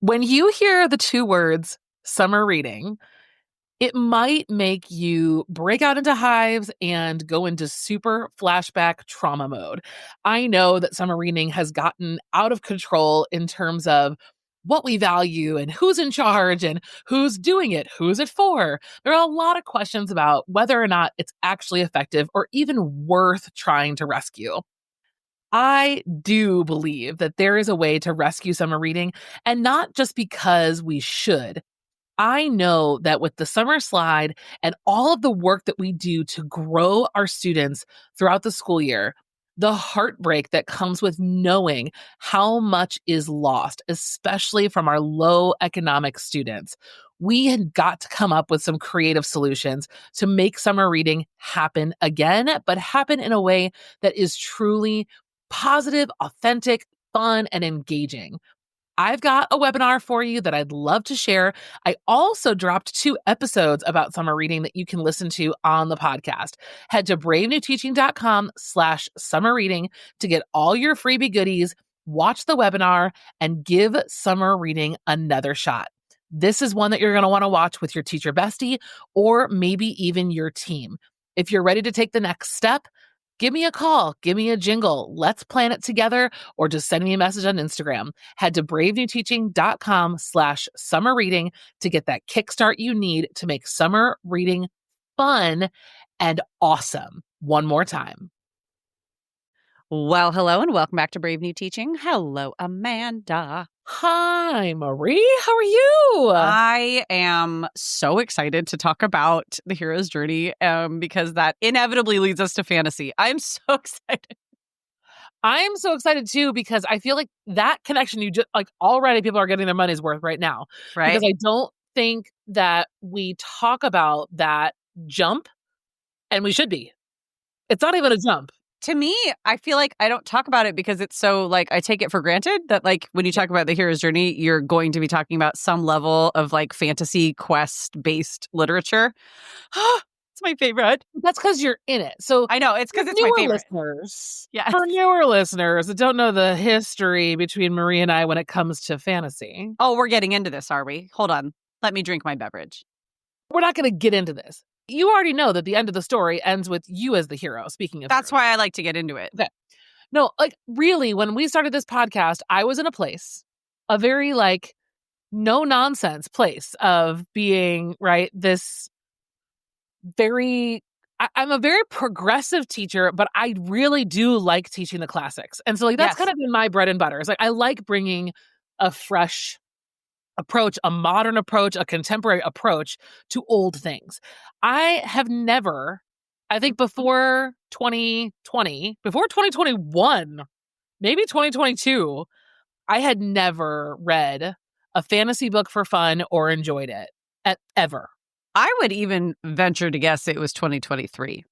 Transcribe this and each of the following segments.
When you hear the two words summer reading, it might make you break out into hives and go into super flashback trauma mode. I know that summer reading has gotten out of control in terms of what we value and who's in charge and who's doing it, who's it for. There are a lot of questions about whether or not it's actually effective or even worth trying to rescue. I do believe that there is a way to rescue summer reading, and not just because we should. I know that with the summer slide and all of the work that we do to grow our students throughout the school year, the heartbreak that comes with knowing how much is lost, especially from our low economic students. We had got to come up with some creative solutions to make summer reading happen again, but happen in a way that is truly positive, authentic, fun, and engaging. I've got a webinar for you that I'd love to share. I also dropped 2 episodes about summer reading that you can listen to on the podcast. Head to bravenewteaching.com/summer reading to get all your freebie goodies, watch the webinar, and give summer reading another shot. This is one that you're going to want to watch with your teacher bestie or maybe even your team. If you're ready to take the next step, give me a call, give me a jingle. Let's plan it together, or just send me a message on Instagram. Head to bravenewteaching.com/summer reading to get that kickstart you need to make summer reading fun and awesome. One more time. Well, hello and welcome back to Brave New Teaching. Hello, Amanda. Hi, Marie. How are you? I am so excited to talk about the hero's journey because that inevitably leads us to fantasy. I'm so excited. I'm so excited too, because I feel like that connection, you just like already people are getting their money's worth right now. Right? Because I don't think that we talk about that jump, and we should be. It's not even a jump. To me, I feel like I don't talk about it because it's so like I take it for granted that like when you talk about the hero's journey, you're going to be talking about some level of like fantasy quest based literature. It's my favorite. That's because you're in it. So I know it's because it's my newer favorite. listeners, Yes. for newer listeners that don't know the history between Marie and I when it comes to fantasy, Oh, we're getting into this, are we? Hold on. Let me drink my beverage. we're not going to get into this. You already know that the end of the story ends with you as the hero. Speaking of That's heroes. why I like to get into it. Okay. No, like really, when we started this podcast, I was in a place, a very like no nonsense place of being, right, this very I'm a very progressive teacher, but I really do like teaching the classics. And so like that's Yes. kind of been my bread and butter. It's like I like bringing a fresh approach, a modern approach, a contemporary approach to old things. I have never, I think before 2020, before 2021, maybe 2022, I had never read a fantasy book for fun or enjoyed it ever. I would even venture to guess it was 2023.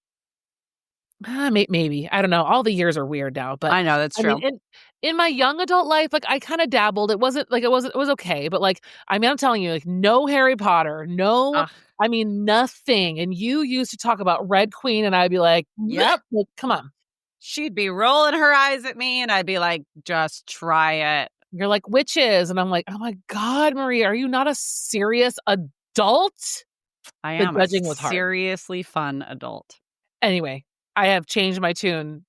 Maybe. I don't know. All the years are weird now, but I know that's I true. mean, in my young adult life, like I kind of dabbled. It wasn't like it was okay, but like I mean, I'm telling you, like no Harry Potter, no, Ugh. I mean nothing. And you used to talk about Red Queen, and I'd be like, Yep. like, come on. She'd be rolling her eyes at me and I'd be like, just try it. You're like witches, and I'm like, oh my god, Marie, are you not a serious adult? I The am judging a was hard. seriously fun adult. Anyway, I have changed my tune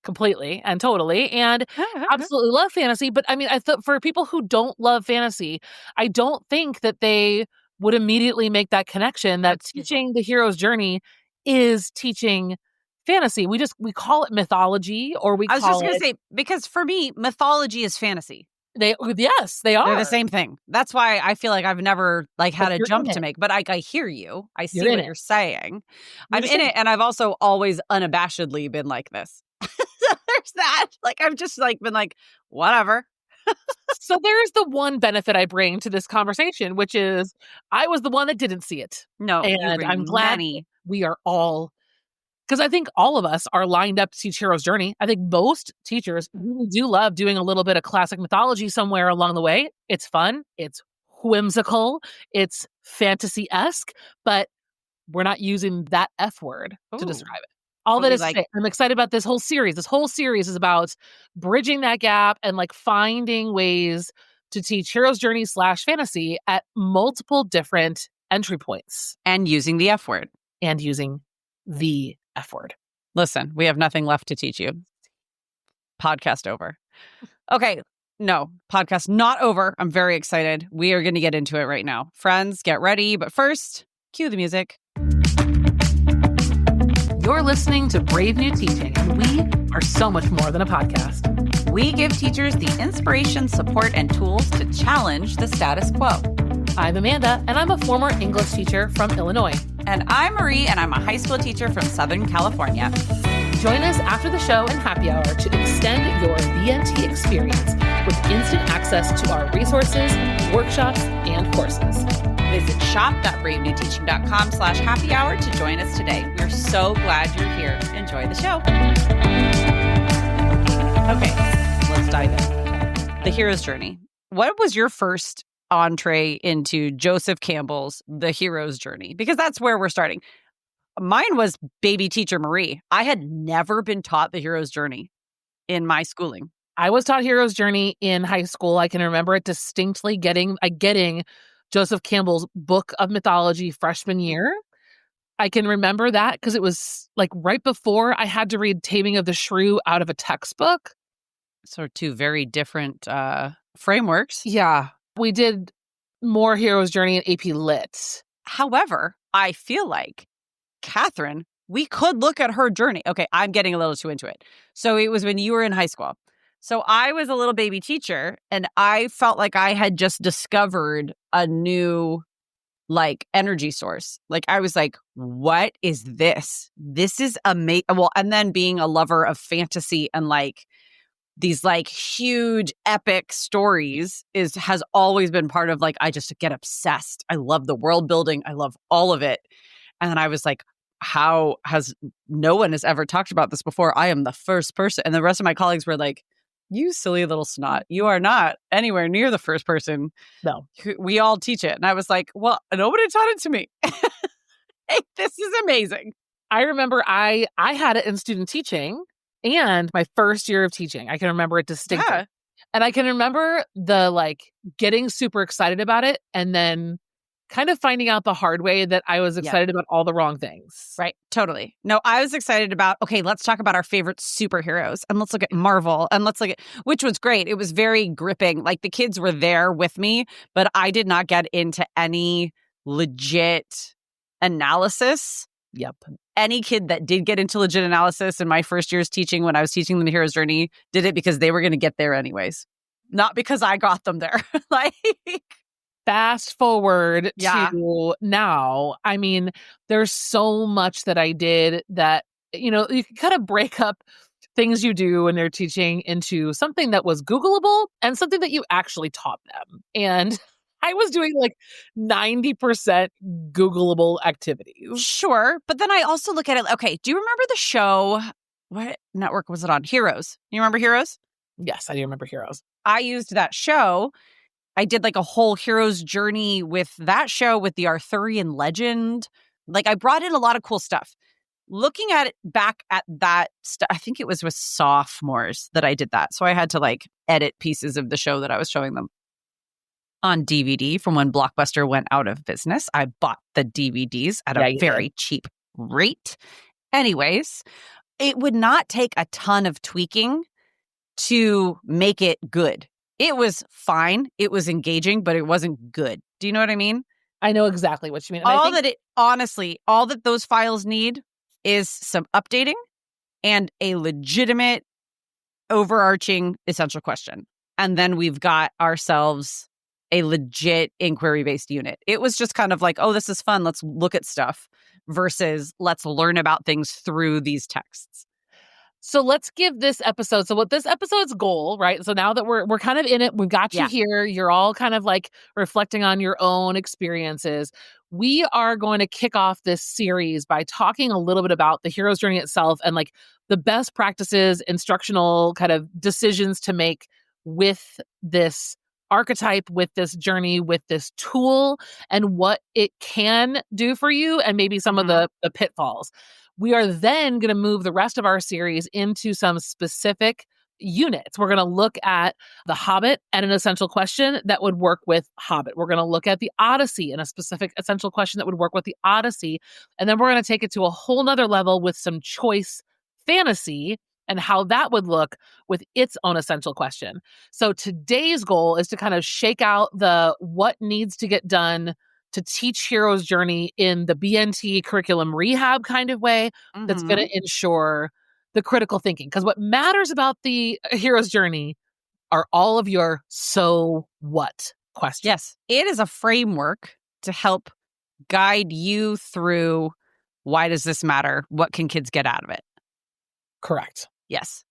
completely and totally, and absolutely love fantasy. But I mean, I thought for people who don't love fantasy, I don't think that they would immediately make that connection that teaching the hero's journey is teaching fantasy. We call it mythology, or we I was call just going it to say, because for me, mythology is fantasy. yes, they are. They're the same thing. That's why I feel like I've never like had But a you're jump in to it. make, but I hear you. I see You're in what it. you're saying. You're I'm just in it. And I've also always unabashedly been like this. So there's that. Like, I've just like been like, whatever. So there's the one benefit I bring to this conversation, which is I was the one that didn't see it. No, you And bring I'm glad many. we are all, because I think all of us are lined up to teach Hero's Journey. I think most teachers really do love doing a little bit of classic mythology somewhere along the way. It's fun, it's whimsical, it's fantasy-esque, but we're not using that F word to Ooh. describe it. All We'll that be is to like- say, I'm excited about this whole series. This whole series is about bridging that gap and like finding ways to teach Hero's Journey / fantasy at multiple different entry points. And using the F word. And using the F word. Listen, we have nothing left to teach you. Podcast over. Okay. No, podcast not over. I'm very excited. We are going to get into it right now. Friends, get ready. But first, cue the music. You're listening to Brave New Teaching, and we are so much more than a podcast. We give teachers the inspiration, support, and tools to challenge the status quo. I'm Amanda, and I'm a former English teacher from Illinois. And I'm Marie, and I'm a high school teacher from Southern California. Join us after the show and happy hour to extend your BNT experience with instant access to our resources, workshops, and courses. Visit shop.bravenewteaching.com/happy hour to join us today. We're so glad you're here. Enjoy the show. Okay, let's dive in. The Hero's Journey. What was your first entree into Joseph Campbell's The Hero's Journey? Because that's where we're starting. Mine was baby teacher Marie. I had never been taught The Hero's Journey in my schooling. I was taught Hero's Journey in high school. I can remember it distinctly getting Joseph Campbell's book of mythology freshman year. I can remember that because it was like right before I had to read Taming of the Shrew out of a textbook. So two very different frameworks. Yeah. We did more Hero's Journey in AP Lit. However, I feel like Catherine, we could look at her journey. Okay, I'm getting a little too into it. So it was when you were in high school. So I was a little baby teacher, and I felt like I had just discovered a new, energy source. I was like, what is this? This is amazing. Well, and then being a lover of fantasy and these huge epic stories has always been part of I just get obsessed. I love the world building. I love all of it. And then I was like, no one has ever talked about this before. I am the first person. And the rest of my colleagues were like, you silly little snot. You are not anywhere near the first person. No. We all teach it. And I was like, well, nobody taught it to me. Hey, this is amazing. I remember I had it in student teaching and my first year of teaching. I can remember it distinctly. Yeah. And I can remember the getting super excited about it and then kind of finding out the hard way that I was excited about all the wrong things. Right. Totally. No, I was excited about, okay, let's talk about our favorite superheroes and let's look at Marvel and let's look at, which was great. It was very gripping. The kids were there with me, but I did not get into any legit analysis. Yep. Any kid that did get into legit analysis in my first year's teaching, when I was teaching them The Hero's Journey, did it because they were going to get there anyways. Not because I got them there. Fast forward to now. I mean, there's so much that I did that, you can kind of break up things you do when they're teaching into something that was Googleable and something that you actually taught them. And I was doing 90% Googleable activities. Sure. But then I also look at it. Okay. Do you remember the show? What network was it on? Heroes. You remember Heroes? Yes, I do remember Heroes. I used that show. I did a whole Hero's Journey with that show, with the Arthurian legend. I brought in a lot of cool stuff. Looking at it back at that stuff, I think it was with sophomores that I did that. So I had to edit pieces of the show that I was showing them on DVD from when Blockbuster went out of business. I bought the DVDs at a very cheap rate. Anyways, it would not take a ton of tweaking to make it good. It was fine. It was engaging, but it wasn't good. Do you know what I mean? I know exactly what you mean. And all that those files need is some updating and a legitimate overarching essential question. And then we've got ourselves a legit inquiry-based unit. It was just kind of oh, this is fun. Let's look at stuff versus let's learn about things through these texts. So let's give this episode. So what this episode's goal, right? So now that we're kind of in it, we've got you here. You're all kind of reflecting on your own experiences. We are going to kick off this series by talking a little bit about the Hero's Journey itself and the best practices, instructional kind of decisions to make with this archetype, with this journey, with this tool, and what it can do for you and maybe some of the pitfalls. We are then going to move the rest of our series into some specific units. We're going to look at The Hobbit and an essential question that would work with Hobbit. We're going to look at the Odyssey and a specific essential question that would work with the Odyssey. And then we're going to take it to a whole nother level with some choice fantasy and how that would look with its own essential question. So today's goal is to kind of shake out the what needs to get done to teach Hero's Journey in the BNT curriculum rehab kind of way that's going to ensure the critical thinking. Because what matters about the Hero's Journey are all of your so what questions. Yes, it is a framework to help guide you through why does this matter? What can kids get out of it? Correct. Yes.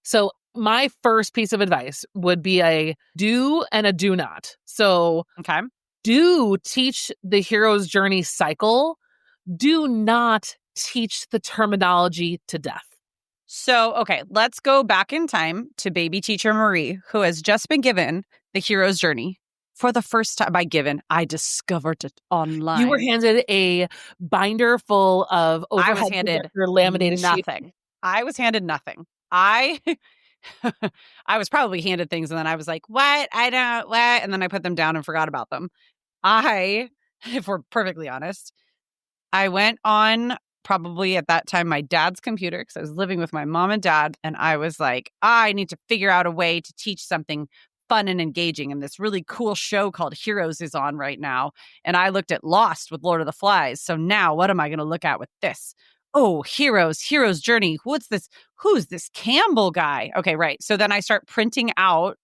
So my first piece of advice would be a do and a do not. So Okay. do teach the Hero's Journey cycle. Do not teach the terminology to death. So, okay, let's go back in time to baby teacher Marie, who has just been given the Hero's Journey for the first time. I discovered it online. You were handed a binder full of I was handed laminated nothing. sheets. I was handed nothing. I was probably handed things and then I was like, what? And then I put them down and forgot about them. If we're perfectly honest, I went on probably at that time my dad's computer because I was living with my mom and dad. And I was like, I need to figure out a way to teach something fun and engaging. And this really cool show called Heroes is on right now. And I looked at Lost with Lord of the Flies. So now what am I going to look at with this? Oh, Hero's Journey. What's this? Who's this Campbell guy? Okay, right. So then I start printing out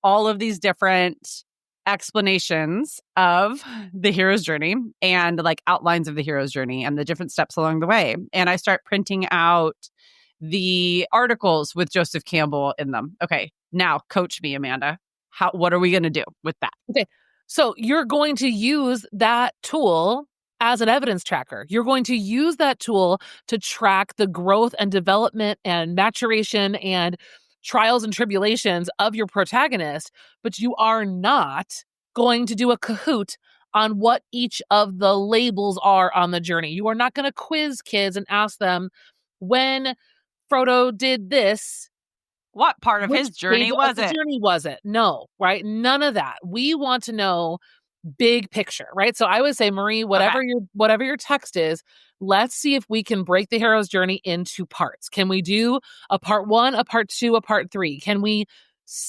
all of these different explanations of the Hero's Journey and like outlines of the Hero's Journey and the different steps along the way. And I start printing out the articles with Joseph Campbell in them. Okay, now coach me, Amanda. What are we going to do with that? Okay, so you're going to use that tool as an evidence tracker. You're going to use that tool to track the growth and development and maturation and trials and tribulations of your protagonist, but you are not going to do a Kahoot on what each of the labels are on the journey. You are not going to quiz kids and ask them, when Frodo did this, what part of his journey was it? Journey was it? No, right? None of that. We want to know big picture, right? So I would say, Marie, whatever your text is, let's see if we can break the Hero's Journey into parts. Can we do a part 1, a part 2, a part 3?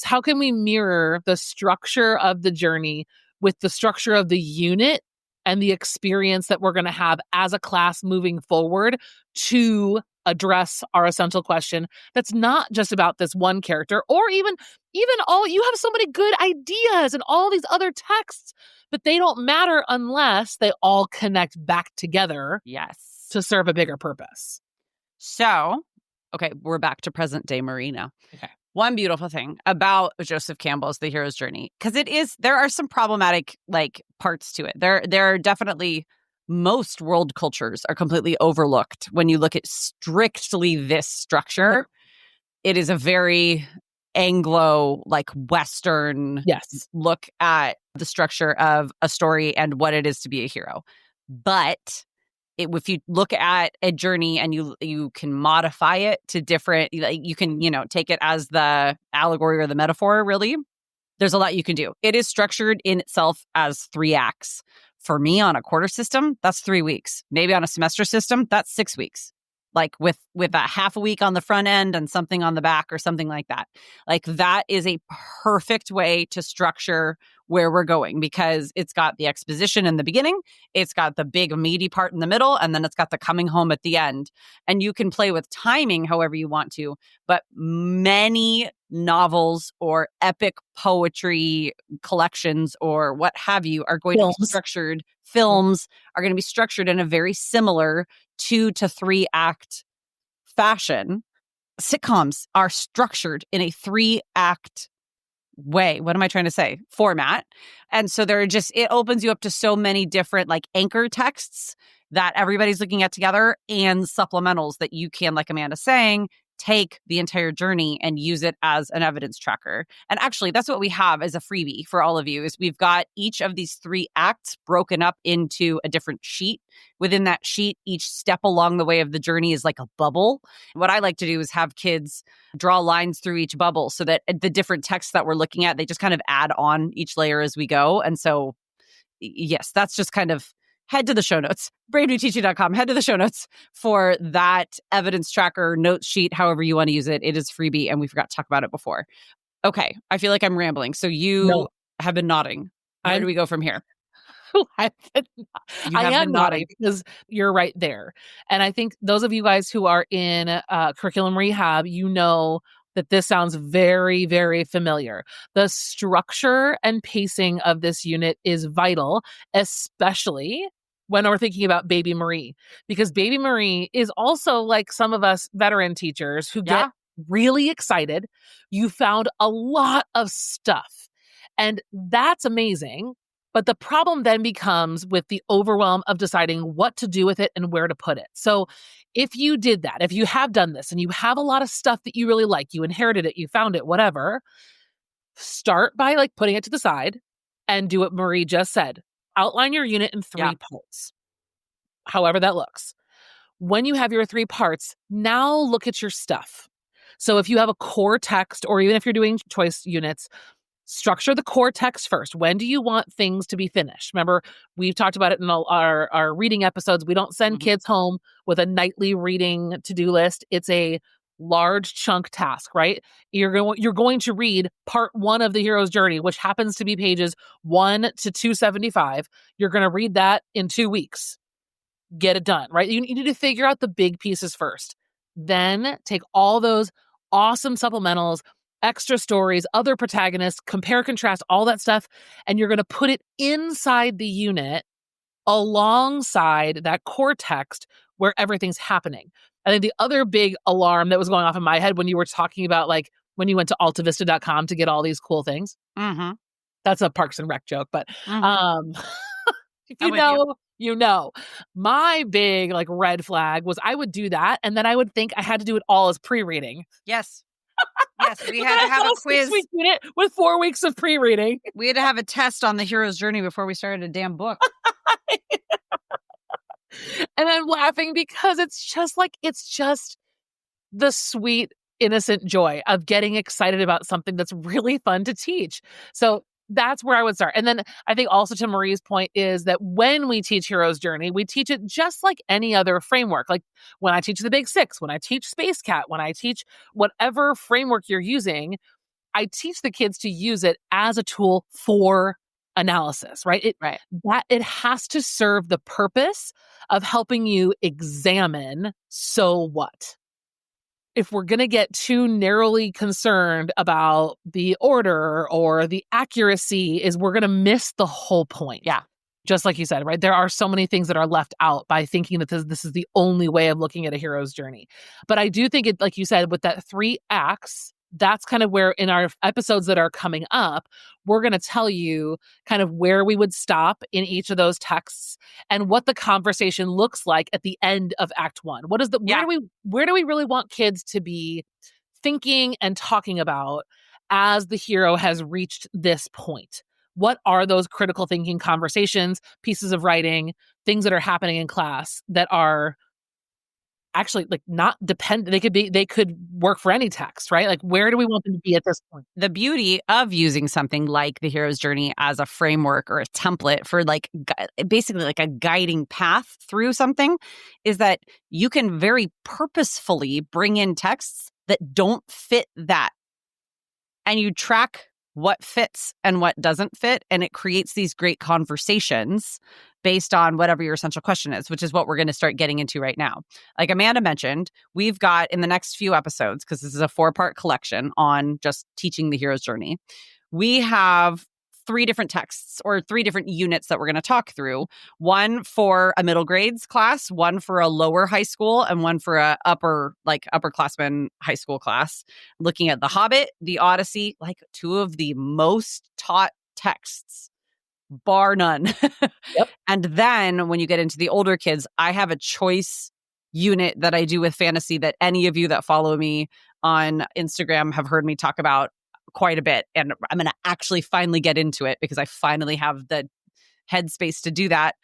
How can we mirror the structure of the journey with the structure of the unit and the experience that we're going to have as a class moving forward to address our essential question that's not just about this one character, or even all, you have so many good ideas and all these other texts, but they don't matter unless they all connect back together. Yes. To serve a bigger purpose. So, okay, we're back to present day Marie now. Okay. One beautiful thing about Joseph Campbell's The Hero's Journey, because there are some problematic like parts to it. There are definitely, most world cultures are completely overlooked when you look at strictly this structure. It is a very Anglo, like Western look at the structure of a story and what it is to be a hero. But if you look at a journey and you can modify it to different, you can, take it as the allegory or the metaphor, really, there's a lot you can do. It is structured in itself as 3 acts. For me, on a quarter system, that's 3 weeks. Maybe on a semester system, that's 6 weeks. Like with a half a week on the front end and something on the back or something like that. Like that is a perfect way to structure where we're going, because it's got the exposition in the beginning, it's got the big meaty part in the middle, and then it's got the coming home at the end. And you can play with timing however you want to, but many novels or epic poetry collections or what have you are going to be structured, films are going to be structured in a very similar 2 to 3 act fashion. Sitcoms are structured in a 3 act way. What am I trying to say? Format. And so it opens you up to so many different like anchor texts that everybody's looking at together and supplementals that you can, like Amanda's saying, take the entire journey and use it as an evidence tracker. And actually, that's what we have as a freebie for all of you is we've got each of these 3 acts broken up into a different sheet. Within that sheet, each step along the way of the journey is like a bubble. What I like to do is have kids draw lines through each bubble so that the different texts that we're looking at, they just kind of add on each layer as we go. And so, yes, that's just kind of head to the show notes, bravenyteachy.com, head to the show notes for that evidence tracker notes sheet, however you want to use it. It is freebie, and we forgot to talk about it before. Okay, I feel like I'm rambling. So you have been nodding. Where do we go from here? I am nodding because you're right there. And I think those of you guys who are in curriculum rehab, you know that this sounds very, very familiar. The structure and pacing of this unit is vital, especially when we're thinking about Baby Marie, because Baby Marie is also like some of us veteran teachers who get really excited. You found a lot of stuff, and that's amazing. But the problem then becomes with the overwhelm of deciding what to do with it and where to put it. So if you did that, if you have done this and you have a lot of stuff that you really like, you inherited it, you found it, whatever, start by like putting it to the side and do what Marie just said. Outline your unit in 3 parts, however that looks. When you have your 3 parts, now look at your stuff. So if you have a core text, or even if you're doing choice units, structure the core text first. When do you want things to be finished? Remember, we've talked about it in our reading episodes. We don't send kids home with a nightly reading to-do list. It's a large chunk task, right? You're going to read part 1 of the hero's journey, which happens to be pages 1 to 275. You're going to read that in 2 weeks. Get it done, right? You need to figure out the big pieces first. Then take all those awesome supplementals, extra stories, other protagonists, compare, contrast, all that stuff, and you're going to put it inside the unit alongside that core text where everything's happening. I think the other big alarm that was going off in my head when you were talking about like when you went to altavista.com to get all these cool things. That's a Parks and Rec joke, but if you know. My big like red flag was I would do that and then I would think I had to do it all as pre-reading. Yes. Yes, we had to have a quiz with 4 weeks of pre-reading. We had to have a test on the hero's journey before we started a damn book. And I'm laughing because it's just the sweet, innocent joy of getting excited about something that's really fun to teach. So that's where I would start. And then I think also to Marie's point is that when we teach Hero's Journey, we teach it just like any other framework. Like when I teach the Big Six, when I teach Space Cat, when I teach whatever framework you're using, I teach the kids to use it as a tool for analysis, right? It has to serve the purpose of helping you examine, so what? If we're going to get too narrowly concerned about the order or the accuracy, is we're going to miss the whole point. Yeah. Just like you said, right? There are so many things that are left out by thinking that this is the only way of looking at a hero's journey. But I do think it, like you said, with that 3 acts, that's kind of where in our episodes that are coming up, we're going to tell you kind of where we would stop in each of those texts and what the conversation looks like at the end of Act 1. Where do we really want kids to be thinking and talking about as the hero has reached this point? What are those critical thinking conversations, pieces of writing, things that are happening in class that are actually like not dependent? They could work for any text, right? Like where do we want them to be at this point? The beauty of using something like the hero's journey as a framework or a template for like basically like a guiding path through something is that you can very purposefully bring in texts that don't fit that. And you track what fits and what doesn't fit. And it creates these great conversations based on whatever your essential question is, which is what we're going to start getting into right now. Like Amanda mentioned, we've got in the next few episodes, because this is a 4-part collection on just teaching the hero's journey, we have 3 different texts or 3 different units that we're going to talk through. One for a middle grades class, one for a lower high school, and one for a upperclassmen high school class. Looking at The Hobbit, The Odyssey, like 2 of the most taught texts, bar none. Yep. And then when you get into the older kids, I have a choice unit that I do with fantasy that any of you that follow me on Instagram have heard me talk about quite a bit. And I'm going to actually finally get into it because I finally have the headspace to do that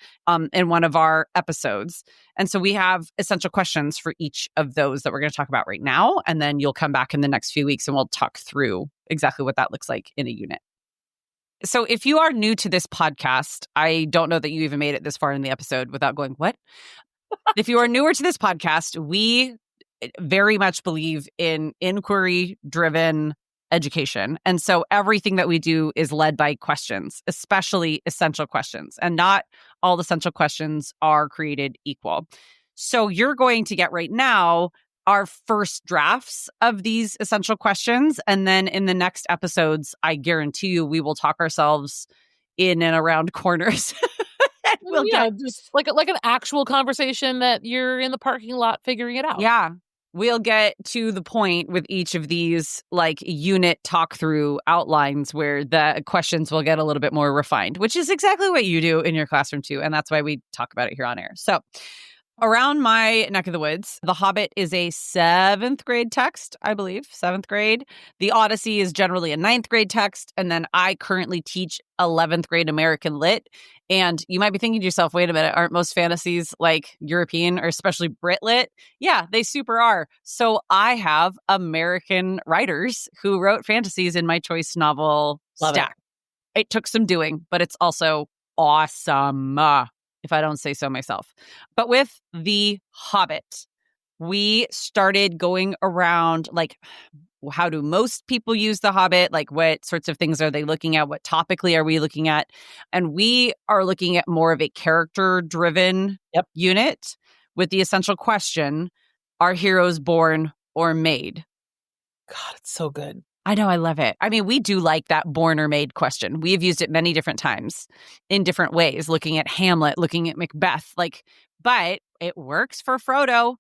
in one of our episodes. And so we have essential questions for each of those that we're going to talk about right now. And then you'll come back in the next few weeks and we'll talk through exactly what that looks like in a unit. So if you are new to this podcast, I don't know that you even made it this far in the episode without going, what? If you are newer to this podcast, we very much believe in inquiry-driven education. And so everything that we do is led by questions, especially essential questions. And not all essential questions are created equal. So you're going to get right now our first drafts of these essential questions. And then in the next episodes, I guarantee you, we will talk ourselves in and around corners. We'll just like an actual conversation that you're in the parking lot figuring it out. Yeah. We'll get to the point with each of these like unit talk through outlines where the questions will get a little bit more refined, which is exactly what you do in your classroom too. And that's why we talk about it here on air. So around my neck of the woods, The Hobbit is a 7th grade text, I believe, 7th grade. The Odyssey is generally a 9th grade text. And then I currently teach 11th grade American Lit. And you might be thinking to yourself, wait a minute, aren't most fantasies like European or especially Brit Lit? Yeah, they super are. So I have American writers who wrote fantasies in my choice novel stack. It took some doing, but it's also awesome. If I don't say so myself. But with The Hobbit, we started going around like, how do most people use The Hobbit? Like, what sorts of things are they looking at? What topically are we looking at? And we are looking at more of a character-driven unit with the essential question, are heroes born or made? God, it's so good. I know, I love it. I mean, we do like that born or made question. We have used it many different times in different ways, looking at Hamlet, looking at Macbeth, but it works for Frodo.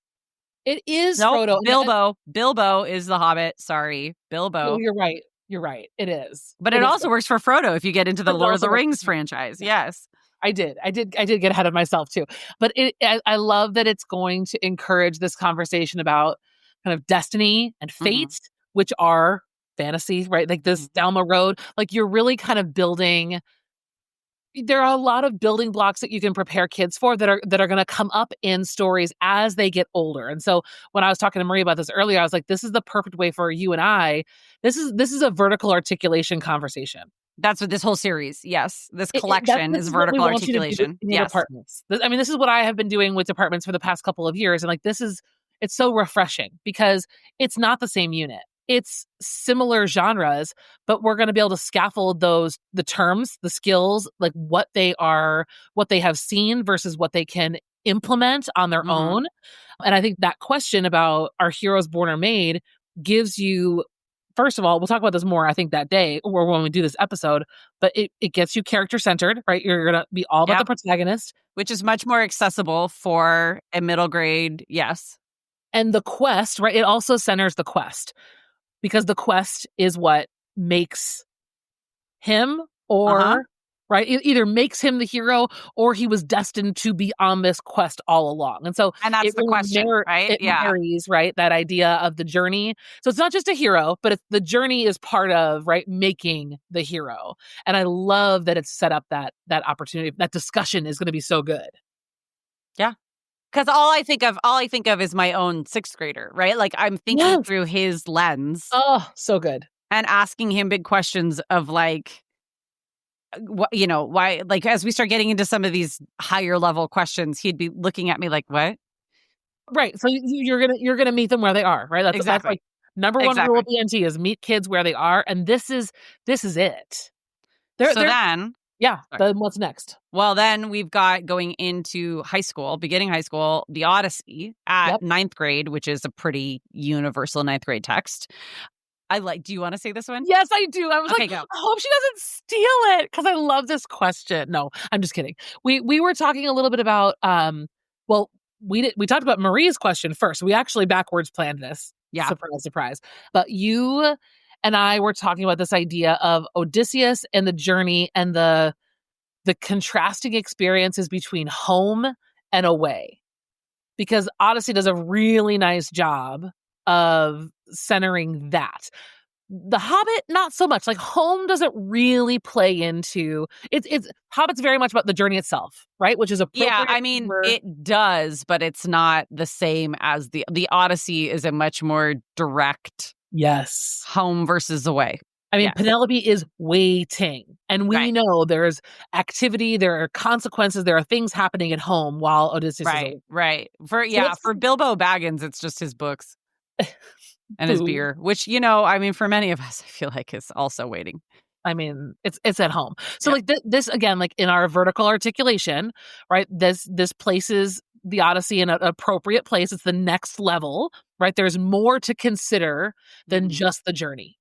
It is Frodo. Bilbo is the Hobbit. Sorry, Bilbo. Oh, you're right. You're right. It is. But it also works for Frodo if you get into the Lord of the Rings franchise. Yes. I did get ahead of myself too. But I love that it's going to encourage this conversation about kind of destiny and fate, which are fantasy, right? Like this down the road, like you're really kind of building. There are a lot of building blocks that you can prepare kids for that are going to come up in stories as they get older. And so when I was talking to Marie about this earlier, I was like, this is the perfect way for you and I. This is a vertical articulation conversation. That's what this whole series, yes. This collection is vertical articulation. Yes. Departments. I mean, this is what I have been doing with departments for the past couple of years. And like, it's so refreshing because it's not the same unit. It's similar genres, but we're going to be able to scaffold the terms, the skills, like what they have seen versus what they can implement on their own. And I think that question about are heroes born or made gives you, first of all, we'll talk about this more, I think, that day or when we do this episode, but it gets you character centered, right? You're going to be all about the protagonist. Which is much more accessible for a middle grade, yes. And the quest, right? It also centers the quest. Because the quest is what makes him right? It either makes him the hero or he was destined to be on this quest all along. And so that's the question, right? It marries, right? That idea of the journey. So it's not just a hero, but the journey is part of, right, making the hero. And I love that it's set up that opportunity. That discussion is going to be so good. Yeah. Because all I think of is my own 6th grader, right? Like I'm thinking through his lens. Oh, so good. And asking him big questions of like, why, like as we start getting into some of these higher level questions, he'd be looking at me like, what? Right. So you're gonna meet them where they are, right? That's like number one rule of BNT is meet kids where they are, and this is it. What's next? Well, then we've got going into beginning high school, The Odyssey at 9th grade, which is a pretty universal 9th grade text. Do you want to say this one? Yes, I do. I was go. I hope she doesn't steal it because I love this question. No, I'm just kidding. We were talking a little bit about, we talked about Marie's question first. We actually backwards planned this. Yeah. Surprise. But you and I were talking about this idea of Odysseus and the journey and the contrasting experiences between home and away. because Odyssey does a really nice job of centering that. The Hobbit, not so much. Like home doesn't really play into it's Hobbit's very much about the journey itself, right? Which is appropriate. Yeah, I mean, it does, but it's not the same as the Odyssey is a much more direct yes. home versus away. I mean, Yes. Penelope is waiting, and we Right. know there's activity, there are consequences, there are things happening at home while Odysseus is away. Right. it's- For Bilbo Baggins, it's just his books and his Boo. beer, which, I mean, for many of us, I feel like is also waiting. I mean, it's at home. So Yeah. like this again, like in our vertical articulation, right? This places the Odyssey in an appropriate place. It's the next level, right? There's more to consider than Mhm. just the journey.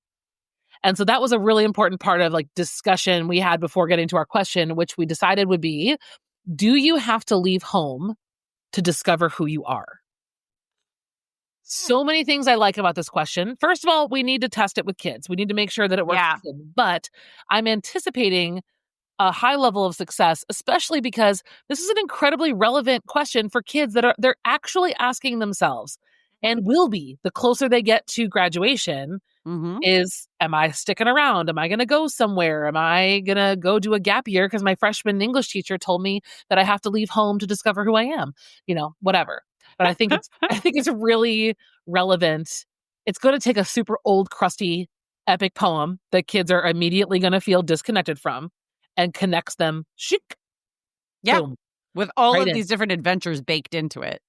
And so that was a really important part of like discussion we had before getting to our question, which we decided would be, do you have to leave home to discover who you are? So many things I like about this question. First of all, we need to test it with kids. We need to make sure that it works Yeah. with kids. But I'm anticipating a high level of success, especially because this is an incredibly relevant question for kids that they're actually asking themselves and will be the closer they get to graduation Mhm. is, am I sticking around? Am I going to go somewhere? Am I going to go do a gap year because my freshman English teacher told me that I have to leave home to discover who I am? Whatever. But I think it's really relevant. It's going to take a super old, crusty, epic poem that kids are immediately going to feel disconnected from and connects them. Chic. Yeah. Boom. With all Right of in. these different adventures baked into it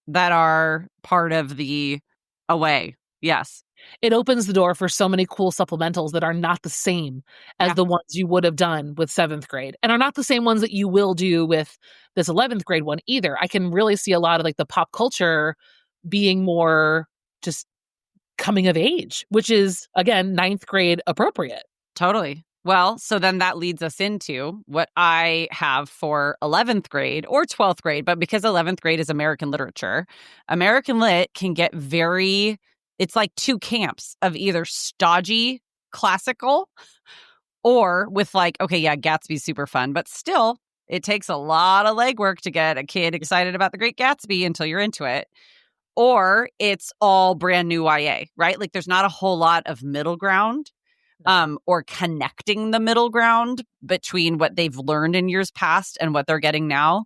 that are part of the away. Yes. It opens the door for so many cool supplementals that are not the same as Yeah. the ones you would have done with 7th grade and are not the same ones that you will do with this 11th grade one either. I can really see a lot of like the pop culture being more just coming of age, which is again 9th grade appropriate. Totally. Well, so then that leads us into what I have for 11th grade or 12th grade, but because 11th grade is American literature, American lit can get it's like two camps of either stodgy classical or with like, okay, yeah, Gatsby's super fun, but still it takes a lot of legwork to get a kid excited about The Great Gatsby until you're into it. Or it's all brand new YA, right? Like there's not a whole lot of middle ground. Or connecting the middle ground between what they've learned in years past and what they're getting now.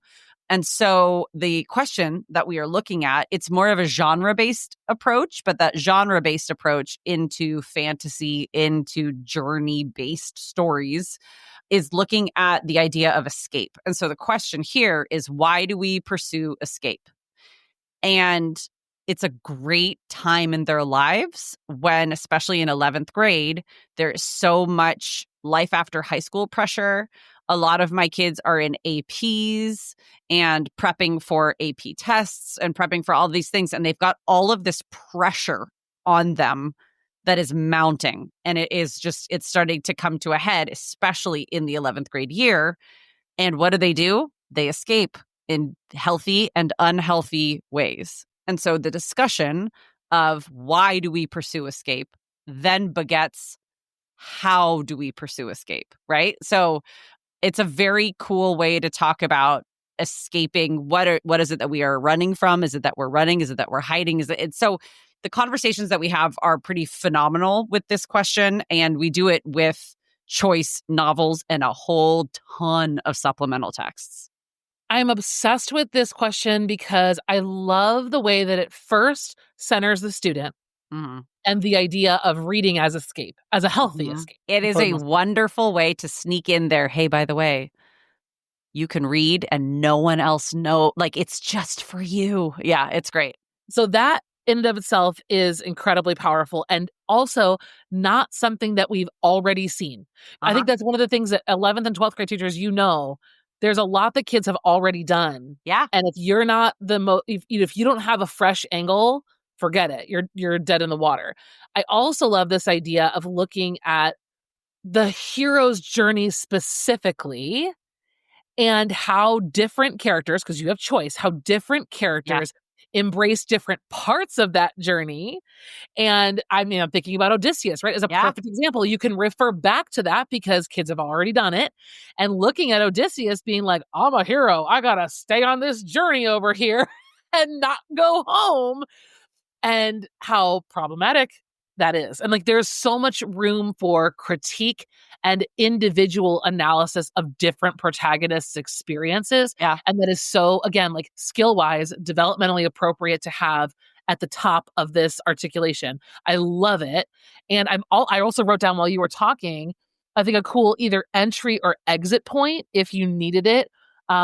And so the question that we are looking at, it's more of a genre-based approach, but that genre-based approach into fantasy, into journey-based stories is looking at the idea of escape. And so the question here is, why do we pursue escape? And it's a great time in their lives when, especially in 11th grade, there is so much life after high school pressure. A lot of my kids are in APs and prepping for AP tests and prepping for all these things. And they've got all of this pressure on them that is mounting. And it's starting to come to a head, especially in the 11th grade year. And what do? They escape in healthy and unhealthy ways. And so the discussion of why do we pursue escape then begets how do we pursue escape, right? So it's a very cool way to talk about escaping. What is it that we are running from? Is it that we're running? Is it that we're hiding? So the conversations that we have are pretty phenomenal with this question, and we do it with choice novels and a whole ton of supplemental texts. I'm obsessed with this question because I love the way that it first centers the student and the idea of reading as escape, as a healthy escape. It is a wonderful way to sneak in there. Hey, by the way, you can read and no one else know. Like, it's just for you. Yeah, it's great. So that in and of itself is incredibly powerful and also not something that we've already seen. I think that's one of the things that 11th and 12th grade teachers, there's a lot that kids have already done. Yeah. And if you're not if you don't have a fresh angle, forget it. You're dead in the water. I also love this idea of looking at the hero's journey specifically and how different characters, because you have choice, how different characters embrace different parts of that journey. And I'm thinking about Odysseus, right? As a perfect example. You can refer back to that because kids have already done it. And looking at Odysseus being like, I'm a hero. I got to stay on this journey over here. and not go home, and how problematic that is. And like there's so much room for critique and individual analysis of different protagonists' experiences. Yeah. And that is so, again, like skill wise, developmentally appropriate to have at the top of this articulation. I love it. And I also wrote down while you were talking, I think a cool either entry or exit point, if you needed it,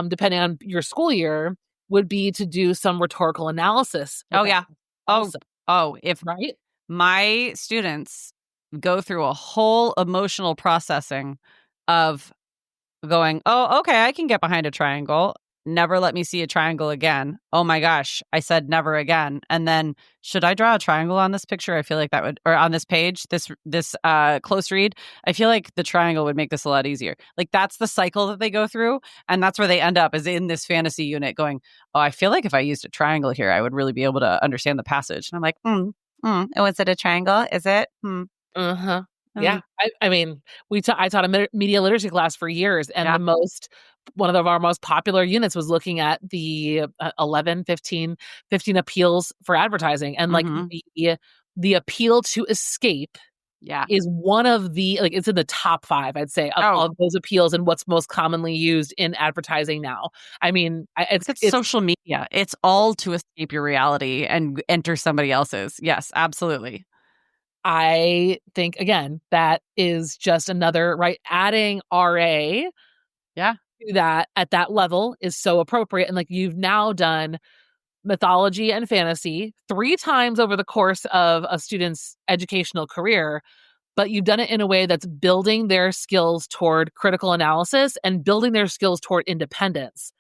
depending on your school year, would be to do some rhetorical analysis. Oh, yeah. Also, If right? my students go through a whole emotional processing of going, oh, okay, I can get behind a triangle. Never let me see a triangle again. Oh my gosh, I said never again. And then, should I draw a triangle on this picture? I feel like that would, or on this page, this close read. I feel like the triangle would make this a lot easier. Like that's the cycle that they go through, and that's where they end up is in this fantasy unit going, oh, I feel like if I used a triangle here, I would really be able to understand the passage. And I'm like, oh, is it a triangle? Is it? Uh-huh. Yeah. I mean, I taught a media literacy class for years, and one of our most popular units was looking at the 11, 15 appeals for advertising. And like the appeal to escape is one of the, like, it's in the top 5, I'd say, of those appeals and what's most commonly used in advertising now. I mean, it's social media. It's all to escape your reality and enter somebody else's. Yes, absolutely. I think, again, that is just another, right? Adding RA to that at that level is so appropriate. And like you've now done mythology and fantasy 3 times over the course of a student's educational career, but you've done it in a way that's building their skills toward critical analysis and building their skills toward independence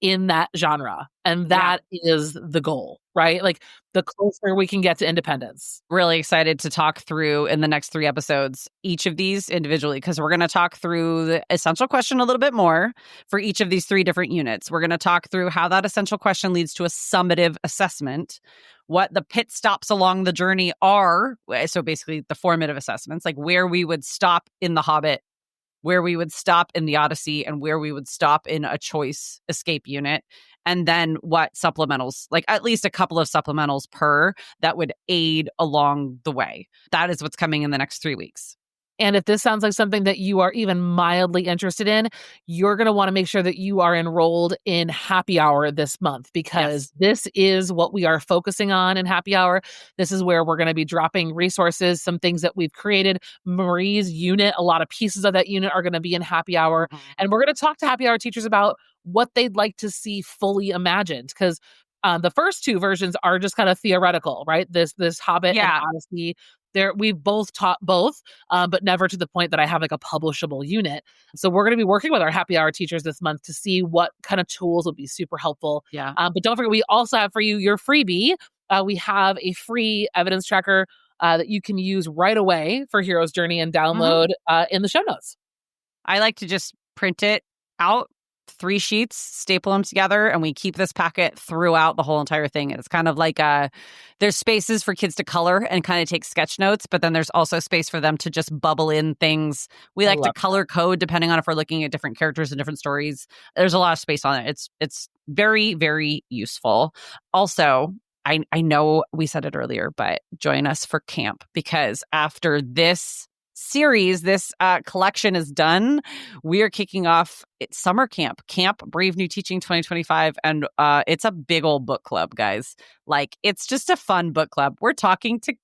in that genre. And that is the goal, right? Like the closer we can get to independence. Really excited to talk through in the next 3 episodes, each of these individually, because we're going to talk through the essential question a little bit more for each of these 3 different units. We're going to talk through how that essential question leads to a summative assessment, what the pit stops along the journey are. So basically the formative assessments, like where we would stop in The Hobbit, where we would stop in The Odyssey, and where we would stop in a choice escape unit. And then what supplementals, like at least a couple of supplementals per, that would aid along the way. That is what's coming in the next 3 weeks. And if this sounds like something that you are even mildly interested in, you're going to want to make sure that you are enrolled in Happy Hour this month, because this is what we are focusing on in Happy Hour. This is where we're going to be dropping resources, some things that we've created. Marie's unit, a lot of pieces of that unit are going to be in Happy Hour. And we're going to talk to Happy Hour teachers about what they'd like to see fully imagined, because the first 2 versions are just kind of theoretical, right? This Hobbit and Odyssey. We've both taught both, but never to the point that I have like a publishable unit. So we're going to be working with our Happy Hour teachers this month to see what kind of tools will be super helpful. But don't forget, we also have for you your freebie. We have a free evidence tracker that you can use right away for Hero's Journey and download in the show notes. I like to just print it out, 3 sheets, staple them together, and we keep this packet throughout the whole entire thing. And it's kind of like there's spaces for kids to color and kind of take sketch notes, but then there's also space for them to just bubble in things. We like to color code depending on if we're looking at different characters and different stories. There's a lot of space on it. It's very, very useful. Also, I know we said it earlier, but join us for camp, because after this series, this collection is done, we are kicking off summer Camp Brave New Teaching 2025, and it's a big old book club, guys. Like, it's just a fun book club. We're talking to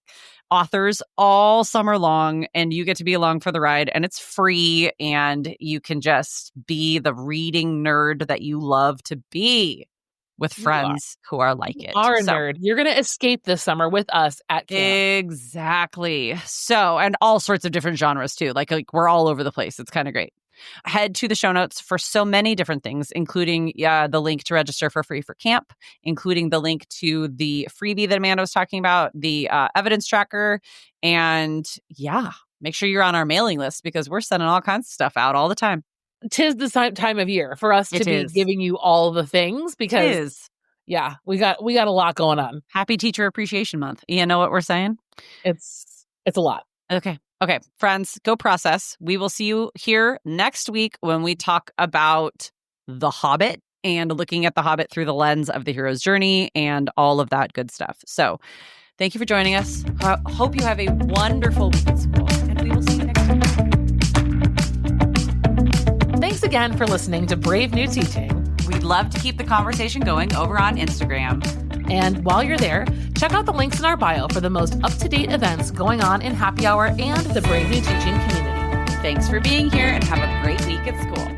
authors all summer long, and you get to be along for the ride, and it's free, and you can just be the reading nerd that you love to be with friends who are like it. You are a nerd. You're going to escape this summer with us at camp. Exactly. So, and all sorts of different genres too. Like we're all over the place. It's kind of great. Head to the show notes for so many different things, including the link to register for free for camp, including the link to the freebie that Amanda was talking about, the evidence tracker, and make sure you're on our mailing list, because we're sending all kinds of stuff out all the time. 'Tis the time of year for us to be giving you all the things, because we got a lot going on. Happy Teacher Appreciation Month. You know what we're saying? It's a lot. Okay, friends, go process. We will see you here next week when we talk about The Hobbit and looking at The Hobbit through the lens of the hero's journey and all of that good stuff. So thank you for joining us. Hope you have a wonderful week at school, and we will see you next time. Thanks again for listening to Brave New Teaching. We'd love to keep the conversation going over on Instagram. And while you're there, check out the links in our bio for the most up-to-date events going on in Happy Hour and the Brave New Teaching community. Thanks for being here and have a great week at school.